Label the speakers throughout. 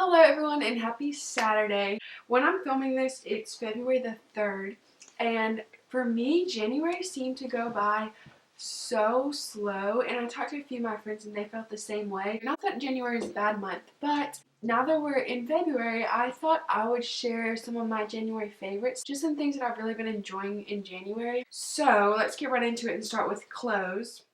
Speaker 1: Hello everyone and happy Saturday. When I'm filming this, it's February the 3rd, and for me, January seemed to go by so slow, and I talked to a few of my friends and they felt the same way. Not that January is a bad month, but now that we're in February, I thought I would share some of my January favorites, just some things that I've really been enjoying in January. So let's get right into it and start with clothes.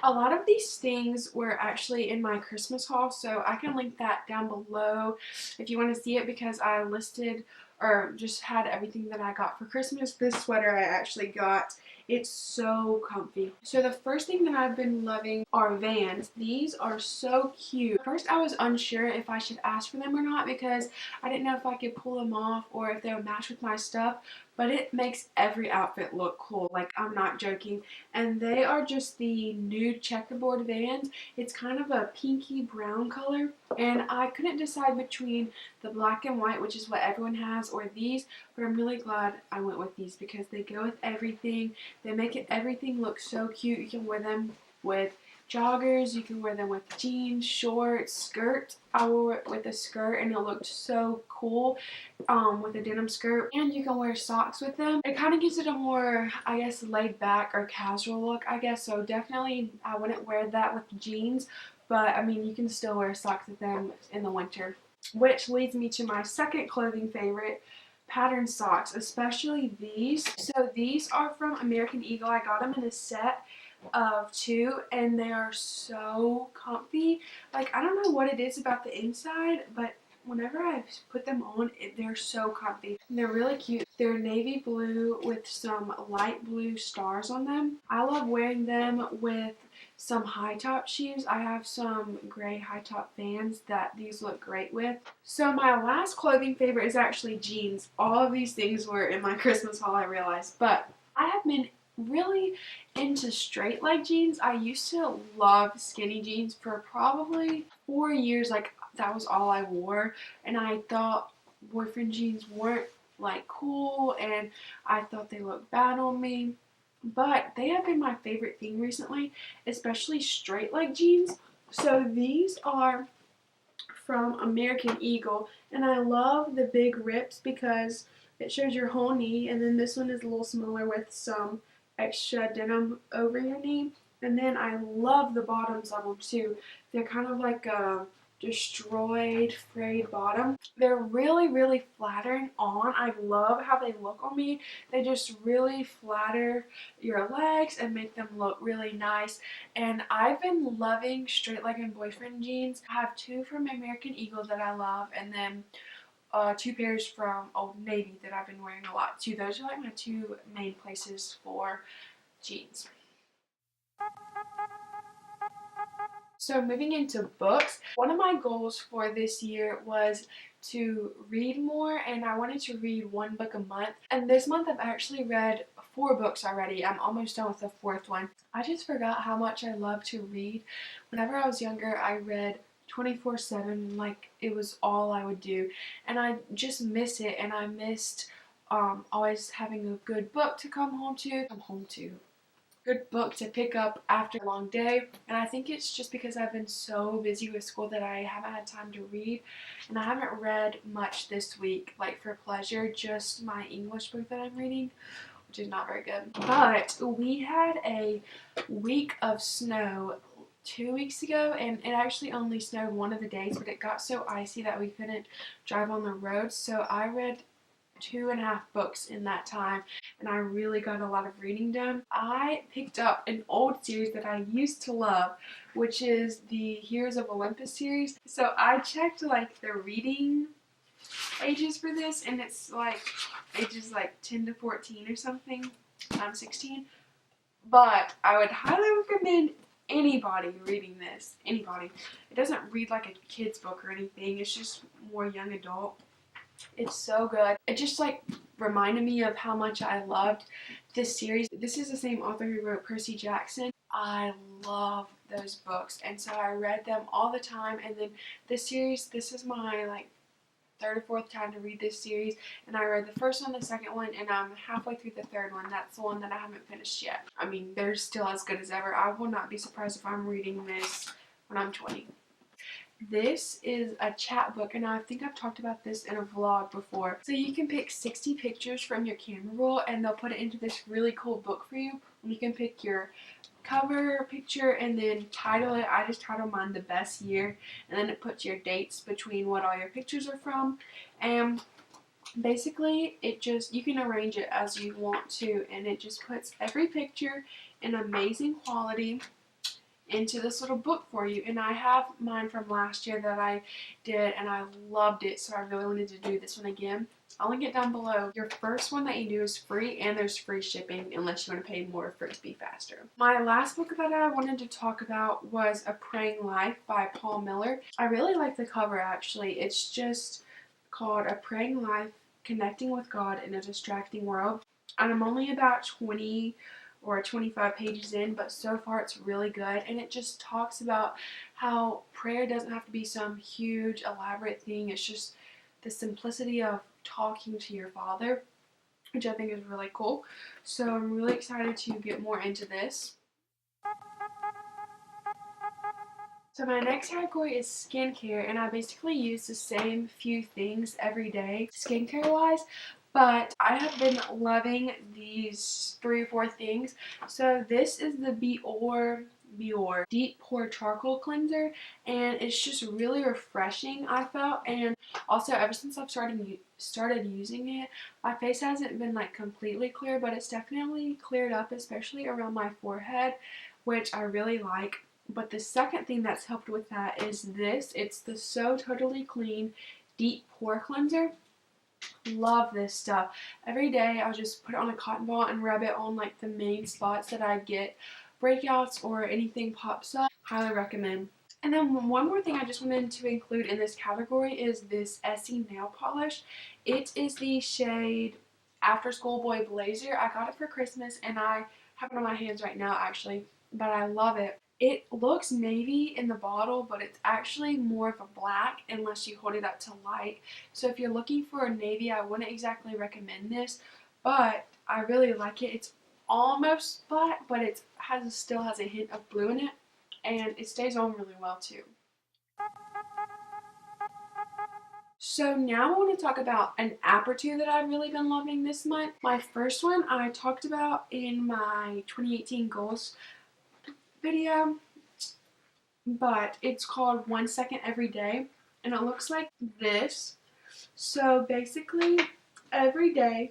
Speaker 1: A lot of these things were actually in my Christmas haul, so I can link that down below if you want to see it, because I listed or just had everything that I got for Christmas. This sweater I actually got. It's so comfy. So the first thing that I've been loving are Vans. These are so cute. At first I was unsure if I should ask for them or not because I didn't know if I could pull them off or if they would match with my stuff, but it makes every outfit look cool. Like, I'm not joking. And they are just the nude checkerboard Vans. It's kind of a pinky brown color, and I couldn't decide between the black and white, which is what everyone has, or these, but I'm really glad I went with these because they go with everything. They make everything look so cute. You can wear them with joggers, you can wear them with jeans, shorts, skirt. I wore it with a skirt and it looked so cool with a denim skirt, and you can wear socks with them. It kind of gives it a more, I guess, laid back or casual look, I guess. So definitely I wouldn't wear that with jeans, but I mean, you can still wear socks with them in the winter. Which leads me to my second clothing favorite, pattern socks, especially these. So these are from American Eagle. I got them in a set of two and they are so comfy. Like, I don't know what it is about the inside, but whenever I put them on, they're so comfy. They're really cute. They're navy blue with some light blue stars on them. I love wearing them with some high top shoes. I have some gray high top Vans that these look great with. So my last clothing favorite is actually jeans. All of these things were in my Christmas haul, I realized, but I have been really into straight leg jeans. I used to love skinny jeans for probably 4 years. Like, that was all I wore, and I thought boyfriend jeans weren't like cool, and I thought they looked bad on me. But they have been my favorite thing recently, especially straight leg jeans. So these are from American Eagle, and I love the big rips because it shows your whole knee, and then this one is a little smaller with some extra denim over your knee. And then I love the bottoms of them too. They're kind of like a destroyed frayed bottom. They're really flattering on. I love how they look on me. They just really flatter your legs and make them look really nice. And I've been loving straight leg and boyfriend jeans. I have two from American Eagle that I love, and then two pairs from Old Navy that I've been wearing a lot too. Those are like my two main places for jeans. So moving into books, one of my goals for this year was to read more, and I wanted to read one book a month. And this month I've actually read 4 books already. I'm almost done with the 4th one. I just forgot how much I love to read. Whenever I was younger, I read 24/7, like it was all I would do. And I just miss it, and I missed always having a good book to come home to good book to pick up after a long day. And I think it's just because I've been so busy with school that I haven't had time to read, and I haven't read much this week, like for pleasure, just my English book that I'm reading, which is not very good. But we had a week of snow 2 weeks ago, and it actually only snowed one of the days, but it got so icy that we couldn't drive on the road. So I read 2.5 books in that time, and I really got a lot of reading done. I picked up an old series that I used to love, which is the Heroes of Olympus series. So I checked like the reading ages for this, and it's like ages like 10 to 14 or something. I'm 16. But I would highly recommend anybody reading this. Anybody. It doesn't read like a kid's book or anything. It's just more young adult. It's so good. It just like reminded me of how much I loved this series. This is the same author who wrote Percy Jackson. I love those books, and so I read them all the time. And then this series, this is my like 3rd or 4th time to read this series, and I read the first one, the second one, and I'm halfway through the 3rd one. That's the one that I haven't finished yet. I mean, they're still as good as ever. I will not be surprised if I'm reading this when I'm 20. This is a chat book, and I think I've talked about this in a vlog before. So you can pick 60 pictures from your camera roll, and they'll put it into this really cool book for you. And you can pick your cover picture and then title it. I just titled mine The Best Year, and then it puts your dates between what all your pictures are from. And basically, you can arrange it as you want to, and it just puts every picture in amazing quality into this little book for you. And I have mine from last year that I did, and I loved it, so I really wanted to do this one again. I'll link it down below. Your first one that you do is free, and there's free shipping unless you want to pay more for it to be faster. My last book that I wanted to talk about was A Praying Life by Paul Miller. I really like the cover, actually. It's just called A Praying Life, Connecting with God in a Distracting World. And I'm only about 20 or 25 pages in, but so far it's really good, and it just talks about how prayer doesn't have to be some huge elaborate thing. It's just the simplicity of talking to your Father, which I think is really cool. So I'm really excited to get more into this. So my next category is skincare, and I basically use the same few things every day skincare wise, but I have been loving these 3 or 4 things. So this is the Biore Deep Pore Charcoal Cleanser, and it's just really refreshing, I felt. And also, ever since I've started using it, my face hasn't been like completely clear, but it's definitely cleared up, especially around my forehead, which I really like. But the second thing that's helped with that is this. It's the So Totally Clean Deep Pore Cleanser. Love this stuff. Every day I'll just put it on a cotton ball and rub it on like the main spots that I get breakouts or anything pops up. Highly recommend. And then one more thing I just wanted to include in this category is this Essie nail polish. It is the shade After Schoolboy Blazer. I got it for Christmas, and I have it on my hands right now actually, but I love it. It looks navy in the bottle, but it's actually more of a black unless you hold it up to light. So if you're looking for a navy, I wouldn't exactly recommend this, but I really like it. It's almost black, but it still has a hint of blue in it, and it stays on really well too. So now I want to talk about an app or two that I've really been loving this month. My first one I talked about in my 2018 goals video, but it's called 1 Second Every Day, and it looks like this. So basically, every day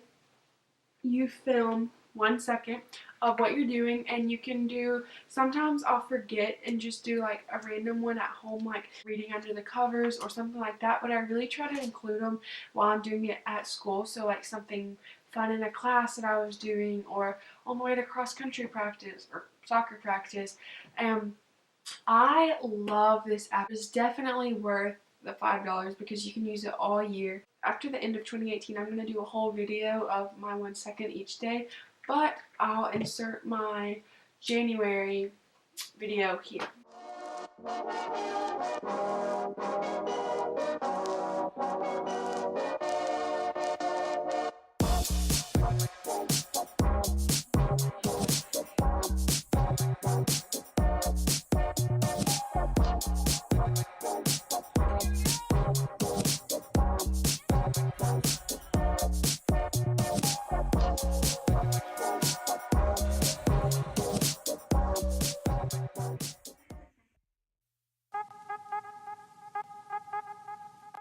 Speaker 1: you film 1 second of what you're doing, and you can do, sometimes I'll forget and just do like a random one at home, like reading under the covers or something like that, but I really try to include them while I'm doing it at school. So like something fun in a class that I was doing, or on the way to cross country practice or soccer practice. I love this app. It's definitely worth the $5 because you can use it all year. After the end of 2018, I'm going to do a whole video of my 1 second each day, but I'll insert my January video here.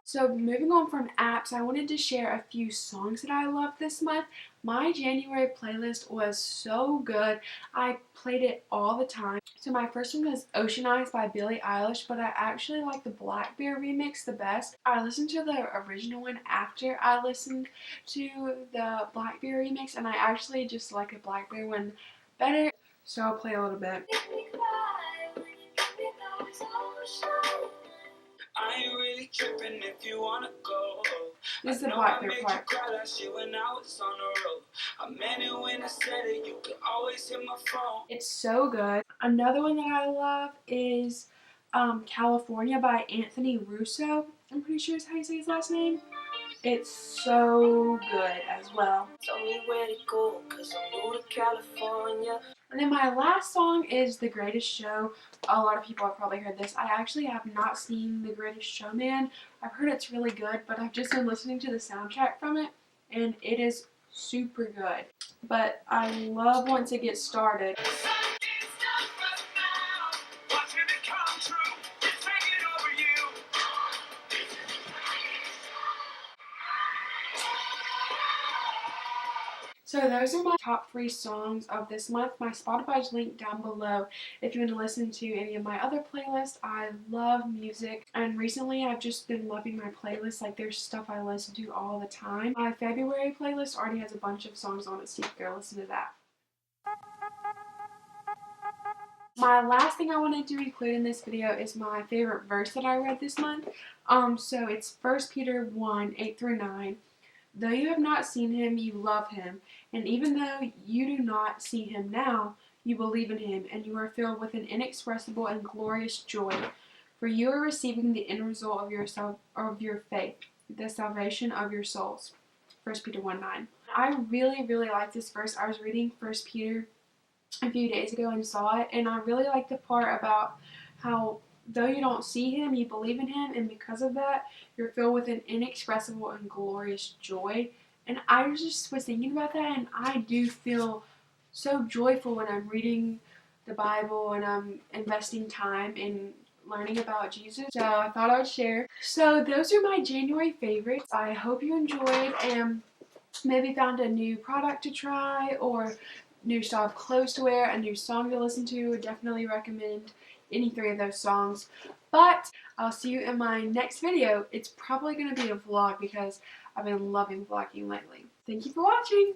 Speaker 1: So moving on from apps, I wanted to share a few songs that I loved this month. My January playlist was so good. I played it all the time. So my first one was Ocean Eyes by Billie Eilish, but I actually like the Blackbear remix the best. I listened to the original one after I listened to the Blackbear remix, and I actually just like the Blackbear one better. So I'll play a little bit. I ain't really tripping if you wanna go. This is the Blackbear part. I meant it when I said it. You can always hit my phone. It's so good. Another one that I love is California by Anthony Russo. I'm pretty sure is how you say his last name. It's so good as well. Tell me where to go, 'cause I'm new to California. And then my last song is The Greatest Show. A lot of people have probably heard this. I actually have not seen The Greatest Showman. I've heard it's really good, but I've just been listening to the soundtrack from it, and it is super good. But I love Once It Gets Started. So those are my top 3 songs of this month. My Spotify's linked down below if you want to listen to any of my other playlists. I love music, and recently I've just been loving my playlist. Like, there's stuff I listen to all the time. My February playlist already has a bunch of songs on it, so you can go listen to that. My last thing I wanted to include in this video is my favorite verse that I read this month. So it's 1 Peter 1, 8 through 9. Though you have not seen him, you love him. And even though you do not see him now, you believe in him, and you are filled with an inexpressible and glorious joy. For you are receiving the end result of your faith, the salvation of your souls. 1 Peter 1, 9. I really, really like this verse. I was reading 1 Peter a few days ago and saw it, and I really like the part about how though you don't see him, you believe in him, and because of that, you're filled with an inexpressible and glorious joy. And I just was thinking about that, and I do feel so joyful when I'm reading the Bible and I'm investing time in learning about Jesus. So I thought I would share. So those are my January favorites. I hope you enjoyed and maybe found a new product to try or new style of clothes to wear, a new song to listen to. Would definitely recommend any 3 of those songs. But I'll see you in my next video. It's probably going to be a vlog because I've been loving vlogging lately. Thank you for watching!